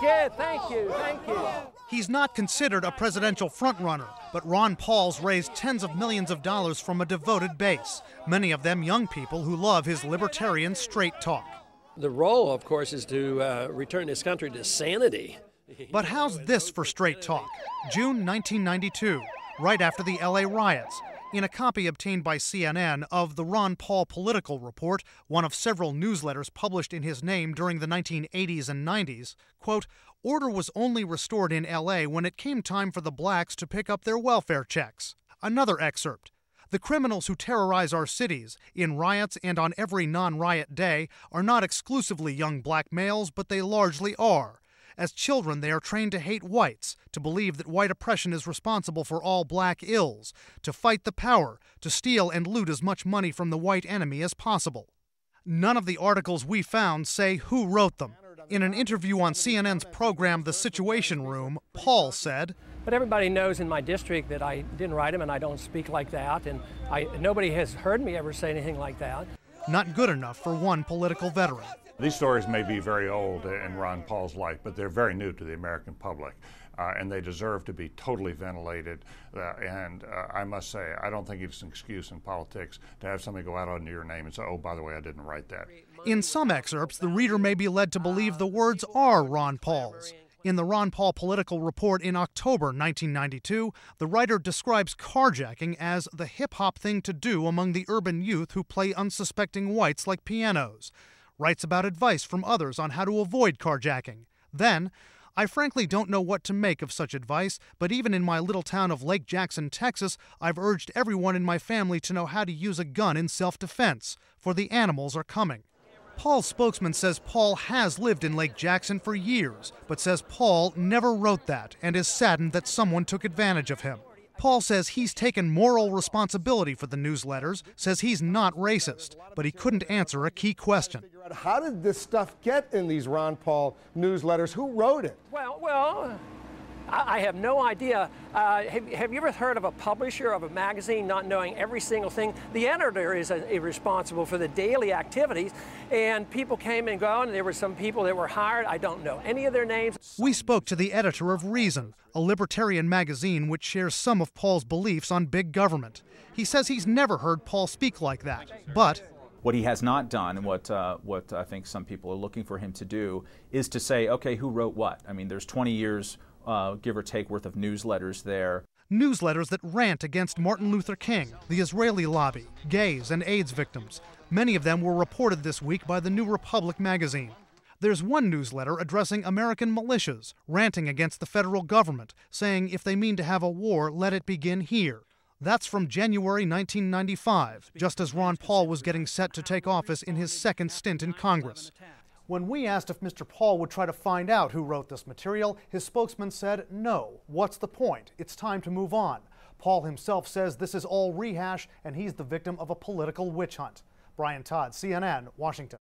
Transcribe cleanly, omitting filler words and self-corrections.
thank you. He's not considered a presidential frontrunner, but Ron Paul's raised tens of millions of dollars from a devoted base, many of them young people who love his libertarian straight talk. The role, of course, is to return this country to sanity. But how's this for straight talk? June 1992, right after the LA riots. In a copy obtained by CNN of the Ron Paul Political Report, one of several newsletters published in his name during the 1980s and 90s, quote, order was only restored in LA when it came time for the blacks to pick up their welfare checks. Another excerpt. The criminals who terrorize our cities, in riots and on every non-riot day, are not exclusively young black males, but they largely are. As children, they are trained to hate whites, to believe that white oppression is responsible for all black ills, to fight the power, to steal and loot as much money from the white enemy as possible. None of the articles we found say who wrote them. In an interview on CNN's program The Situation Room, Paul said, But everybody knows in my district that I didn't write them and I don't speak like that, and nobody has heard me ever say anything like that. Not good enough for one political veteran. These stories may be very old in Ron Paul's life, but they're very new to the American public, and they deserve to be totally ventilated. I must say, I don't think it's an excuse in politics to have somebody go out under your name and say, oh, by the way, I didn't write that. In some excerpts, the reader may be led to believe the words are Ron Paul's. In the Ron Paul Political Report in October 1992, the writer describes carjacking as the hip-hop thing to do among the urban youth who play unsuspecting whites like pianos. Writes about advice from others on how to avoid carjacking. Then, I frankly don't know what to make of such advice, but even in my little town of Lake Jackson, Texas, I've urged everyone in my family to know how to use a gun in self-defense, for the animals are coming. Paul's spokesman says Paul has lived in Lake Jackson for years, but says Paul never wrote that and is saddened that someone took advantage of him. Paul says he's taken moral responsibility for the newsletters, says he's not racist, but he couldn't answer a key question. How did this stuff get in these Ron Paul newsletters? Who wrote it? Well, I have no idea. Have you ever heard of a publisher of a magazine not knowing every single thing? The editor is responsible for the daily activities, and people came and go, and there were some people that were hired. I don't know any of their names. We spoke to the editor of Reason, a libertarian magazine which shares some of Paul's beliefs on big government. He says he's never heard Paul speak like that, but what he has not done, and what I think some people are looking for him to do, is to say, okay, who wrote what? I mean, there's 20 years give or take worth of newsletters there. Newsletters that rant against Martin Luther King, the Israeli lobby, gays, and AIDS victims. Many of them were reported this week by the New Republic magazine. There's one newsletter addressing American militias, ranting against the federal government, saying if they mean to have a war, let it begin here. That's from January 1995, just as Ron Paul was getting set to take office in his second stint in Congress. When we asked if Mr. Paul would try to find out who wrote this material, his spokesman said, no. What's the point? It's time to move on. Paul himself says this is all rehash and he's the victim of a political witch hunt. Brian Todd, CNN, Washington.